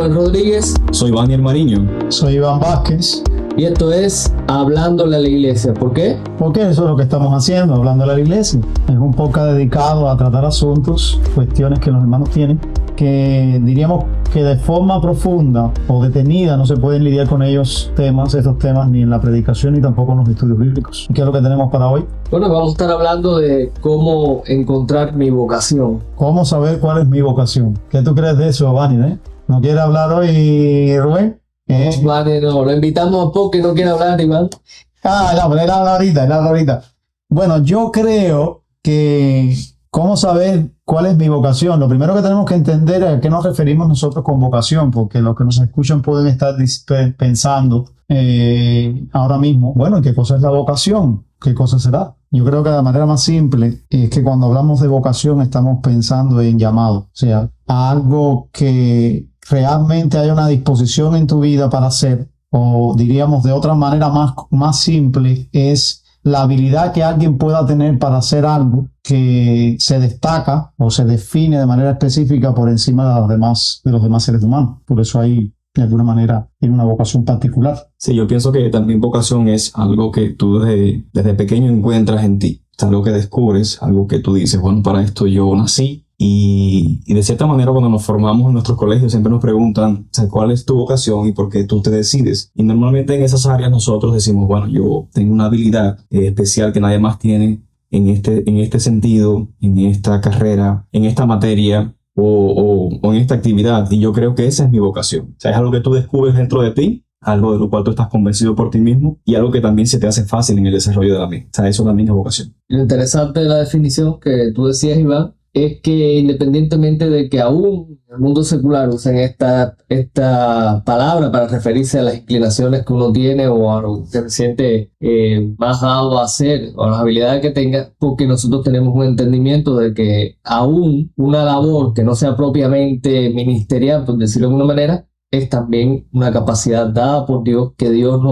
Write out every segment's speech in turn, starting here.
Rubén Rodríguez. Soy Vanier Mariño. Soy Iván Vázquez. Y esto es Hablándole a la Iglesia. ¿Por qué? Porque eso es lo que estamos haciendo, Hablándole a la Iglesia. Es un podcast dedicado a tratar asuntos, cuestiones que los hermanos tienen, que diríamos que de forma profunda o detenida no se pueden lidiar con estos temas, ni en la predicación ni tampoco en los estudios bíblicos. ¿Qué es lo que tenemos para hoy? Bueno, vamos a estar hablando de cómo encontrar mi vocación. ¿Cómo saber cuál es mi vocación? ¿Qué tú crees de eso, Vani? ¿No quiere hablar hoy, Rubén? Vale, no, lo invitamos porque no quiere hablar, Iván. No, pero él habla ahorita. Bueno, yo creo que ¿cómo saber cuál es mi vocación? Lo primero que tenemos que entender es a qué nos referimos nosotros con vocación, porque los que nos escuchan pueden estar pensando ahora mismo, bueno, ¿qué cosa es la vocación? ¿Qué cosa será? Yo creo que de manera más simple es que cuando hablamos de vocación estamos pensando en llamado, o sea, a algo que realmente hay una disposición en tu vida para hacer, o diríamos de otra manera más simple, es la habilidad que alguien pueda tener para hacer algo que se destaca o se define de manera específica por encima de los demás seres humanos. Por eso hay, de alguna manera, tiene una vocación particular. Sí, yo pienso que también vocación es algo que tú desde pequeño encuentras en ti. Es algo que descubres, algo que tú dices, bueno, para esto yo nací. Y de cierta manera cuando nos formamos en nuestros colegios siempre nos preguntan, o sea, ¿cuál es tu vocación y por qué tú te decides? Y normalmente en esas áreas nosotros decimos, bueno, yo tengo una habilidad especial que nadie más tiene en este sentido, en esta carrera, en esta materia o en esta actividad. Y yo creo que esa es mi vocación. O sea, es algo que tú descubres dentro de ti, algo de lo cual tú estás convencido por ti mismo y algo que también se te hace fácil en el desarrollo de la mente. O sea, eso también es vocación. Lo interesante de la definición que tú decías, Iván, es que independientemente de que aún en el mundo secular usen esta palabra para referirse a las inclinaciones que uno tiene o a lo que se siente más dado a hacer o a las habilidades que tenga, porque nosotros tenemos un entendimiento de que aún una labor que no sea propiamente ministerial, por decirlo de alguna manera, es también una capacidad dada por Dios, que Dios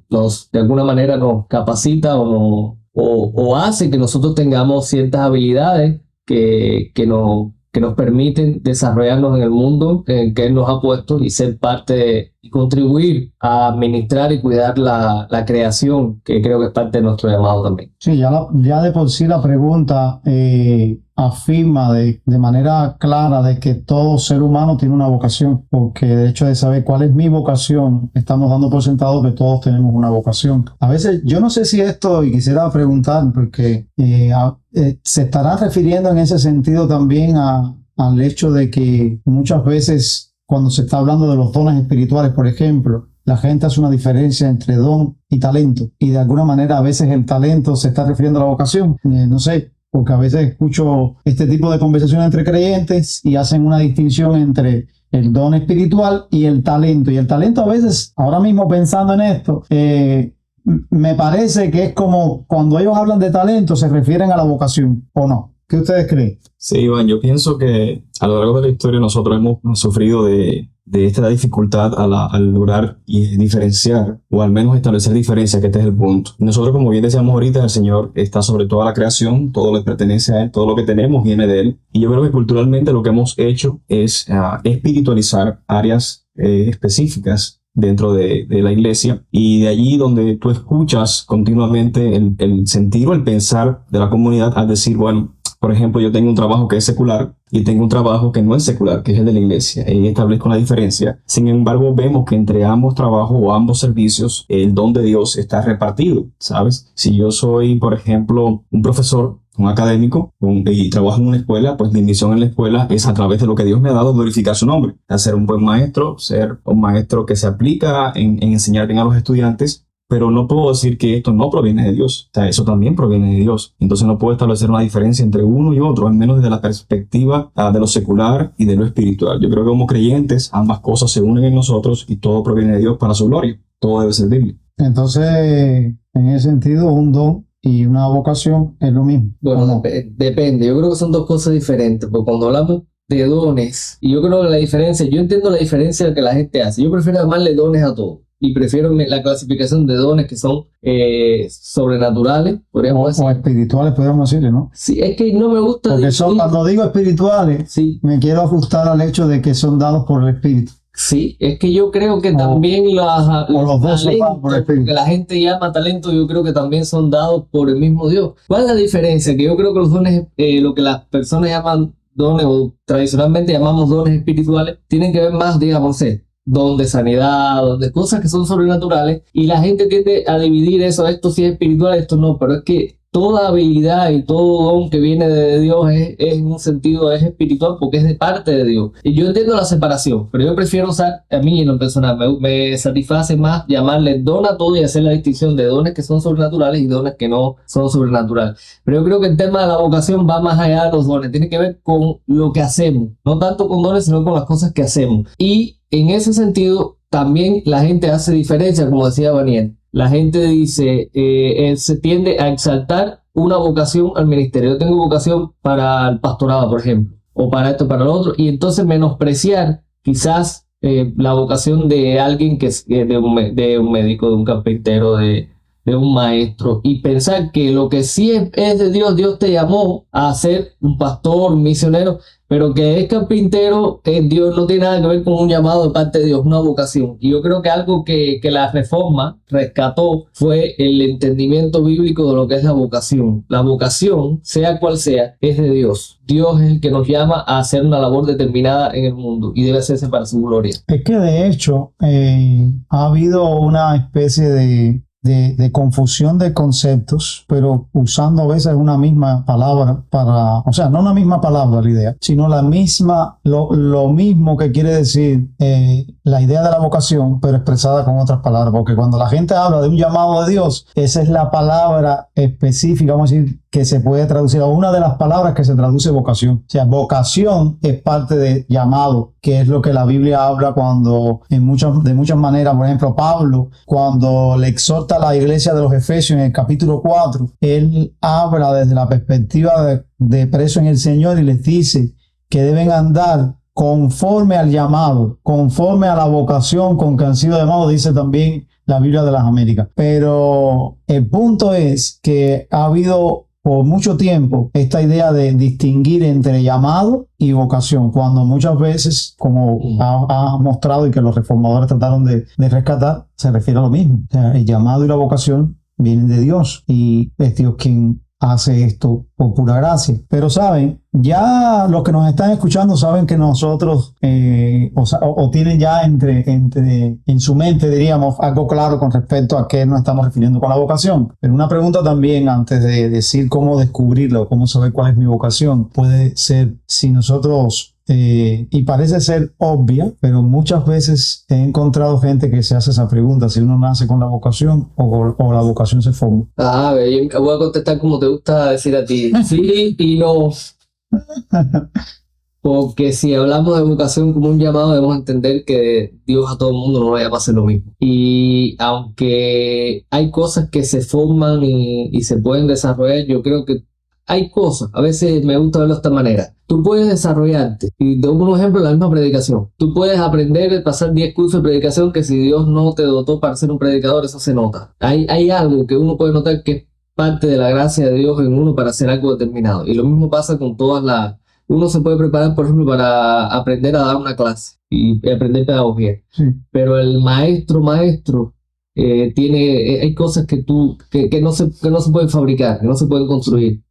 nos de alguna manera nos capacita o hace que nosotros tengamos ciertas habilidades que nos permiten desarrollarnos en el mundo en que Él nos ha puesto y ser parte y contribuir a administrar y cuidar la creación, que creo que es parte de nuestro llamado también. Sí, ya de por sí la pregunta afirma de manera clara de que todo ser humano tiene una vocación, porque de hecho de saber cuál es mi vocación, estamos dando por sentado que todos tenemos una vocación. A veces, yo no sé si esto, y quisiera preguntar, porque se estará refiriendo en ese sentido también al hecho de que muchas veces cuando se está hablando de los dones espirituales, por ejemplo, la gente hace una diferencia entre don y talento, y de alguna manera a veces el talento se está refiriendo a la vocación. No sé, porque a veces escucho este tipo de conversaciones entre creyentes y hacen una distinción entre el don espiritual y el talento. Y el talento a veces, ahora mismo pensando en esto, me parece que es como cuando ellos hablan de talento se refieren a la vocación, ¿o no? ¿Qué ustedes creen? Sí, Iván, yo pienso que a lo largo de la historia nosotros hemos sufrido de esta dificultad al lograr y diferenciar, o al menos establecer diferencias, que este es el punto. Nosotros, como bien decíamos ahorita, el Señor está sobre toda la creación, todo le pertenece a Él, todo lo que tenemos viene de Él. Y yo creo que culturalmente lo que hemos hecho es espiritualizar áreas específicas dentro de la iglesia, y de allí donde tú escuchas continuamente el sentir o el pensar de la comunidad al decir, bueno, por ejemplo, yo tengo un trabajo que es secular y tengo un trabajo que no es secular, que es el de la iglesia. Y establezco la diferencia. Sin embargo, vemos que entre ambos trabajos o ambos servicios, el don de Dios está repartido, ¿sabes? Si yo soy, por ejemplo, un profesor, un académico, y trabajo en una escuela, pues mi misión en la escuela es, a través de lo que Dios me ha dado, glorificar su nombre. Ser un buen maestro, ser un maestro que se aplica en enseñar bien a los estudiantes. Pero no puedo decir que esto no proviene de Dios. O sea, eso también proviene de Dios. Entonces no puedo establecer una diferencia entre uno y otro, al menos desde la perspectiva de lo secular y de lo espiritual. Yo creo que como creyentes, ambas cosas se unen en nosotros y todo proviene de Dios para su gloria. Todo debe ser bíblico. Entonces, en ese sentido, un don y una vocación es lo mismo. Bueno, no? Depende. Yo creo que son dos cosas diferentes, porque cuando hablamos de dones, y yo creo que yo entiendo la diferencia que la gente hace. Yo prefiero llamarle dones a todo. Y prefiero la clasificación de dones que son sobrenaturales, podríamos decir. O espirituales, podríamos decirle, ¿no? Sí, es que no me gusta porque cuando digo espirituales, sí, me quiero ajustar al hecho de que son dados por el Espíritu. Sí, es que yo creo que también los dos son dados por el Espíritu. que la gente llama talento, yo creo que también son dados por el mismo Dios. ¿Cuál es la diferencia? Que yo creo que los dones, lo que las personas llaman dones o tradicionalmente llamamos dones espirituales, tienen que ver más, digamos, don de sanidad, don de cosas que son sobrenaturales, y la gente tiende a dividir eso, esto sí es espiritual, esto no, pero es que toda habilidad y todo don que viene de Dios es en un sentido es espiritual porque es de parte de Dios. Y yo entiendo la separación, pero yo prefiero usar, a mí en lo personal, me satisface más llamarle don a todo y hacer la distinción de dones que son sobrenaturales y dones que no son sobrenaturales. Pero yo creo que el tema de la vocación va más allá de los dones, tiene que ver con lo que hacemos, no tanto con dones, sino con las cosas que hacemos. Y en ese sentido, también la gente hace diferencia, como decía Daniel. La gente dice, se tiende a exaltar una vocación al ministerio. Yo tengo vocación para el pastorado, por ejemplo, o para esto, para lo otro, y entonces menospreciar quizás la vocación de alguien que es de un médico, de un carpintero, de un maestro, y pensar que lo que sí es de Dios, Dios te llamó a ser un pastor, un misionero, pero que es carpintero, Dios no tiene nada que ver con un llamado de parte de Dios, una vocación. Y yo creo que algo que la Reforma rescató fue el entendimiento bíblico de lo que es la vocación. La vocación, sea cual sea, es de Dios. Dios es el que nos llama a hacer una labor determinada en el mundo y debe hacerse para su gloria. Es que de hecho ha habido una especie de confusión de conceptos, pero usando a veces una misma palabra o sea, no una misma palabra la idea, sino la misma, lo mismo que quiere decir la idea de la vocación, pero expresada con otras palabras, porque cuando la gente habla de un llamado de Dios, esa es la palabra específica, vamos a decir, que se puede traducir, o una de las palabras que se traduce vocación. O sea, vocación es parte de llamado, que es lo que la Biblia habla cuando, de muchas maneras, por ejemplo, Pablo, cuando le exhorta a la iglesia de los Efesios en el capítulo 4, él habla desde la perspectiva de preso en el Señor y les dice que deben andar conforme al llamado, conforme a la vocación con que han sido llamados, dice también la Biblia de las Américas. Pero el punto es que ha habido por mucho tiempo esta idea de distinguir entre llamado y vocación, cuando muchas veces, como ha mostrado y que los reformadores trataron de rescatar, se refiere a lo mismo. O sea, el llamado y la vocación vienen de Dios y es Dios quien hace esto por pura gracia. Pero saben, ya los que nos están escuchando saben que nosotros o tienen ya en su mente, diríamos, algo claro con respecto a qué nos estamos refiriendo con la vocación. Pero una pregunta también antes de decir cómo descubrirlo, cómo saber cuál es mi vocación, puede ser si nosotros y parece ser obvia, pero muchas veces he encontrado gente que se hace esa pregunta, si uno nace con la vocación o la vocación se forma. Yo voy a contestar como te gusta decir a ti, sí y no. Porque si hablamos de vocación como un llamado, debemos entender que Dios a todo el mundo no lo llama a hacer lo mismo. Y aunque hay cosas que se forman y se pueden desarrollar, yo creo que hay cosas, a veces me gusta verlo de esta manera. Tú puedes desarrollarte, y doy un ejemplo, la misma predicación. Tú puedes aprender a pasar 10 cursos de predicación que si Dios no te dotó para ser un predicador, eso se nota. Hay algo que uno puede notar que es parte de la gracia de Dios en uno para hacer algo determinado. Y lo mismo pasa con todas las... Uno se puede preparar, por ejemplo, para aprender a dar una clase y aprender pedagogía. Sí. Pero el maestro hay cosas que no se pueden fabricar, que no se pueden construir.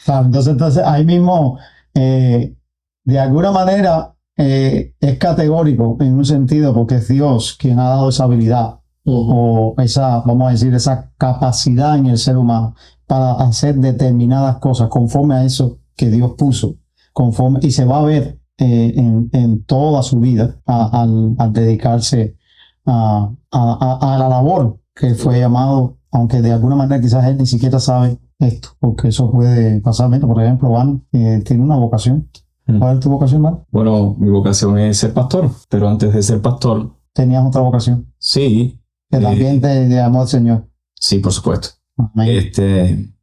Claro, entonces ahí mismo, de alguna manera, es categórico en un sentido, porque es Dios quien ha dado esa habilidad o esa, vamos a decir, esa capacidad en el ser humano para hacer determinadas cosas conforme a eso que Dios puso, y se va a ver en toda su vida al dedicarse a la labor que fue llamado, aunque de alguna manera quizás él ni siquiera sabe esto, porque eso puede pasar. Por ejemplo, Van tiene una vocación. ¿Cuál es tu vocación, Van? Bueno, mi vocación es ser pastor, pero antes de ser pastor... ¿Tenías otra vocación? Sí. Que también te llamó el Señor. Sí, por supuesto. Amén.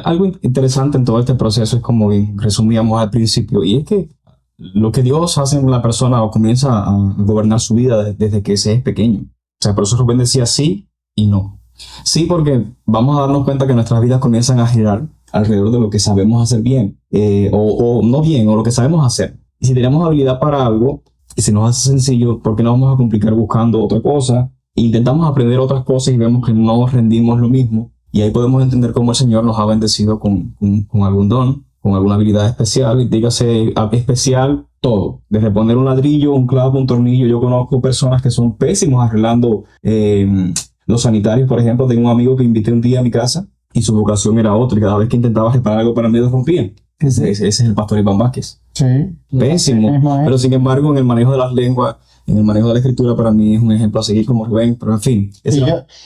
Algo interesante en todo este proceso es como resumíamos al principio, y es que lo que Dios hace en la persona o comienza a gobernar su vida desde que se es pequeño. O sea, por eso Rubén decía sí y no. Sí, porque vamos a darnos cuenta que nuestras vidas comienzan a girar alrededor de lo que sabemos hacer bien, o no bien, o lo que sabemos hacer. Y si tenemos habilidad para algo, y se nos hace sencillo, ¿por qué no vamos a complicar buscando otra cosa? Intentamos aprender otras cosas y vemos que no rendimos lo mismo. Y ahí podemos entender cómo el Señor nos ha bendecido con algún don, con alguna habilidad especial. Y dígase especial todo. Desde poner un ladrillo, un clavo, un tornillo. Yo conozco personas que son pésimos arreglando los sanitarios. Por ejemplo, tengo un amigo que invité un día a mi casa y su vocación era otra. Y cada vez que intentaba reparar algo para mí, lo rompían. Ese es el pastor Iván Vázquez. Sí. Pésimo. Pero sin embargo, en el manejo de las lenguas, en el manejo de la escritura, para mí es un ejemplo a seguir como Rubén. Pero en fin.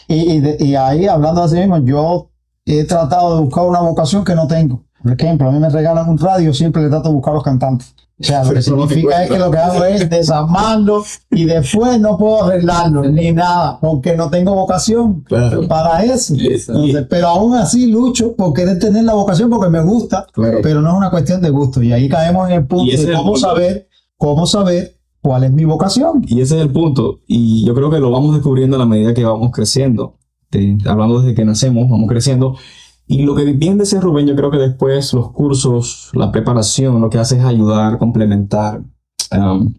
Y ahí, hablando así mismo, yo he tratado de buscar una vocación que no tengo. Por ejemplo, a mí me regalan un radio, siempre le trato de buscar a los cantantes. O sea, lo que significa es que lo que hago es desarmarlo y después no puedo arreglarlo ni nada, porque no tengo vocación para eso. Entonces, pero aún así lucho por querer tener la vocación porque me gusta, pero no es una cuestión de gusto. Y ahí caemos en el punto de cómo saber cuál es mi vocación. Y ese es el punto. Y yo creo que lo vamos descubriendo a la medida que vamos creciendo. Hablando desde que nacemos, vamos creciendo. Y lo que bien decía Rubén, yo creo que después los cursos, la preparación, lo que hace es ayudar, complementar,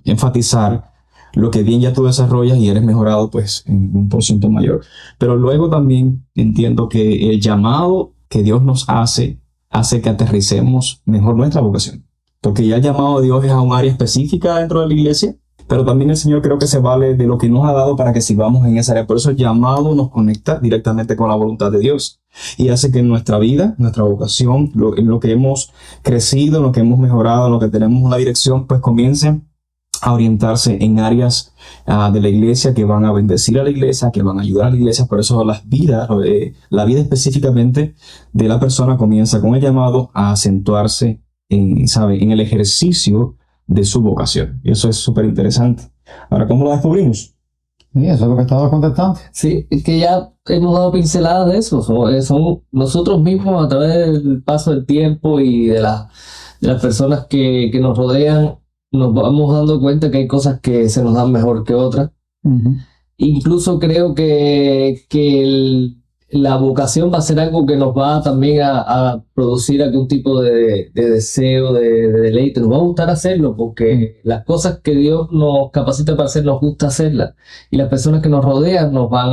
enfatizar lo que bien ya tú desarrollas y eres mejorado pues en un porcentaje mayor. Pero luego también entiendo que el llamado que Dios nos hace que aterricemos mejor nuestra vocación. Porque ya el llamado de Dios es a un área específica dentro de la iglesia, pero también el Señor creo que se vale de lo que nos ha dado para que sigamos en esa área. Por eso el llamado nos conecta directamente con la voluntad de Dios y hace que nuestra vida, nuestra vocación, en lo que hemos crecido, en lo que hemos mejorado, en lo que tenemos una dirección, pues comiencen a orientarse en áreas de la iglesia que van a bendecir a la iglesia, que van a ayudar a la iglesia. Por eso la vida específicamente de la persona comienza con el llamado a acentuarse en el ejercicio de su vocación. Y eso es súper interesante. Ahora, ¿cómo lo descubrimos? Sí, eso es lo que estaba contestando. Sí, es que ya hemos dado pinceladas de eso. Son nosotros mismos a través del paso del tiempo y de las personas que nos rodean, nos vamos dando cuenta que hay cosas que se nos dan mejor que otras. Uh-huh. Incluso creo que la vocación va a ser algo que nos va también a producir algún tipo de deseo, de deleite. Nos va a gustar hacerlo porque las cosas que Dios nos capacita para hacer, nos gusta hacerlas. Y las personas que nos rodean nos van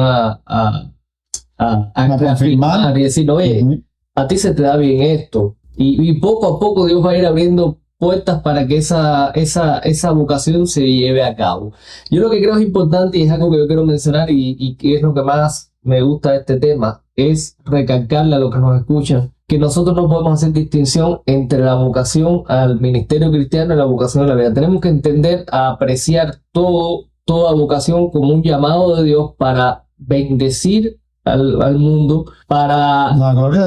a confirmar y decir, oye, a ti se te da bien esto. Y poco a poco Dios va a ir abriendo puertas para que esa vocación se lleve a cabo. Yo lo que creo es importante y es algo que yo quiero mencionar y que es lo que más me gusta de este tema, es recalcarle a los que nos escuchan que nosotros no podemos hacer distinción entre la vocación al ministerio cristiano y la vocación a la vida. Tenemos que entender a apreciar toda vocación como un llamado de Dios para bendecir al mundo, para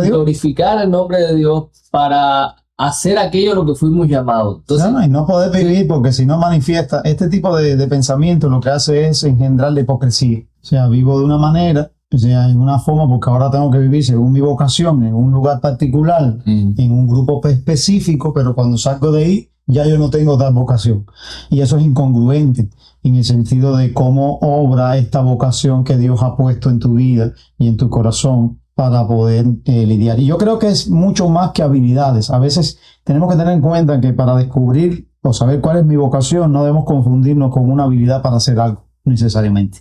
glorificar el nombre de Dios, para hacer aquello a lo que fuimos llamados. Entonces, y no poder vivir, porque si no manifiesta este tipo de pensamiento, lo que hace es engendrar la hipocresía. O sea, vivo de una manera, o sea, en una forma, porque ahora tengo que vivir según mi vocación, en un lugar particular, en un grupo específico, pero cuando salgo de ahí, ya yo no tengo tal vocación. Y eso es incongruente en el sentido de cómo obra esta vocación que Dios ha puesto en tu vida y en tu corazón para poder lidiar. Y yo creo que es mucho más que habilidades. A veces tenemos que tener en cuenta que para descubrir o saber cuál es mi vocación, no debemos confundirnos con una habilidad para hacer algo, necesariamente.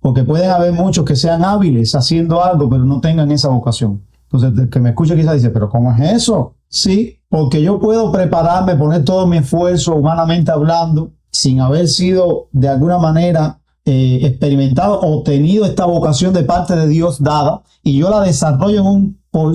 Porque pueden haber muchos que sean hábiles haciendo algo, pero no tengan esa vocación. Entonces, el que me escucha quizás dice, ¿pero cómo es eso? Sí, porque yo puedo prepararme, poner todo mi esfuerzo humanamente hablando, sin haber sido de alguna manera experimentado o tenido esta vocación de parte de Dios dada, y yo la desarrollo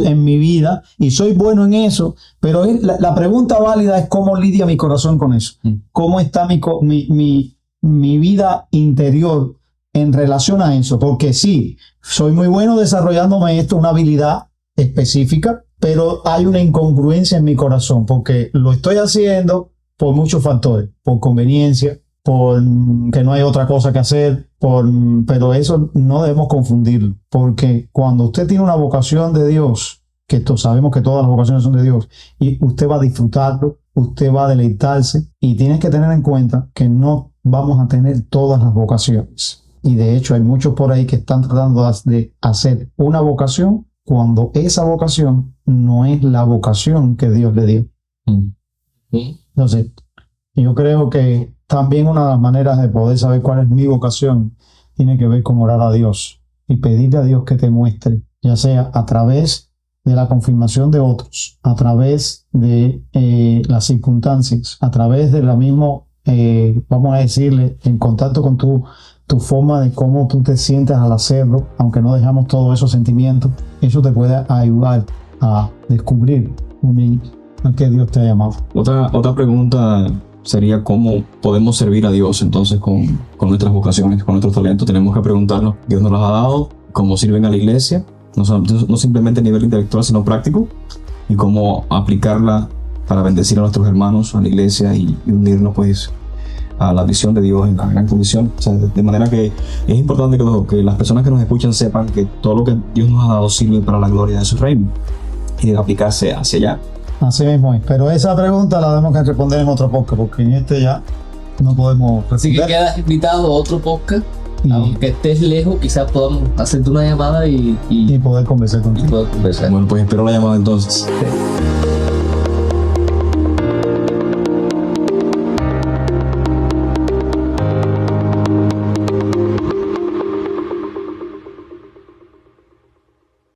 en mi vida y soy bueno en eso, pero la pregunta válida es cómo lidia mi corazón con eso. ¿Cómo está mi vida interior en relación a eso? Porque sí, soy muy bueno desarrollándome esto, una habilidad específica, pero hay una incongruencia en mi corazón porque lo estoy haciendo por muchos factores, por conveniencia, por que no hay otra cosa que hacer, pero eso no debemos confundirlo, porque cuando usted tiene una vocación de Dios, que sabemos que todas las vocaciones son de Dios, y usted va a disfrutarlo, usted va a deleitarse, y tienes que tener en cuenta que no vamos a tener todas las vocaciones. Y de hecho hay muchos por ahí que están tratando de hacer una vocación cuando esa vocación no es la vocación que Dios le dio. Entonces, Y yo creo que también una de las maneras de poder saber cuál es mi vocación tiene que ver con orar a Dios y pedirle a Dios que te muestre, ya sea a través de la confirmación de otros, a través de las circunstancias, a través de la misma, vamos a decirle, en contacto con tu forma de cómo tú te sientes al hacerlo, aunque no dejamos todos esos sentimientos, eso te puede ayudar a descubrir a qué Dios te ha llamado. Otra pregunta sería cómo podemos servir a Dios entonces con nuestras vocaciones, con nuestros talentos. Tenemos que preguntarnos, Dios nos los ha dado, cómo sirven a la iglesia, no simplemente a nivel intelectual, sino práctico, y cómo aplicarla para bendecir a nuestros hermanos, a la iglesia y unirnos pues a la visión de Dios en la gran comisión. O sea, de manera que es importante que las personas que nos escuchan sepan que todo lo que Dios nos ha dado sirve para la gloria de su reino y debe aplicarse hacia allá. Así mismo es. Pero esa pregunta la tenemos que responder en otro podcast, porque en este ya no podemos responder. Así que quedas invitado a otro podcast. Aunque estés lejos, quizás podamos hacerte una llamada y poder conversar contigo. poder conversar. Bueno, pues espero la llamada entonces. Sí.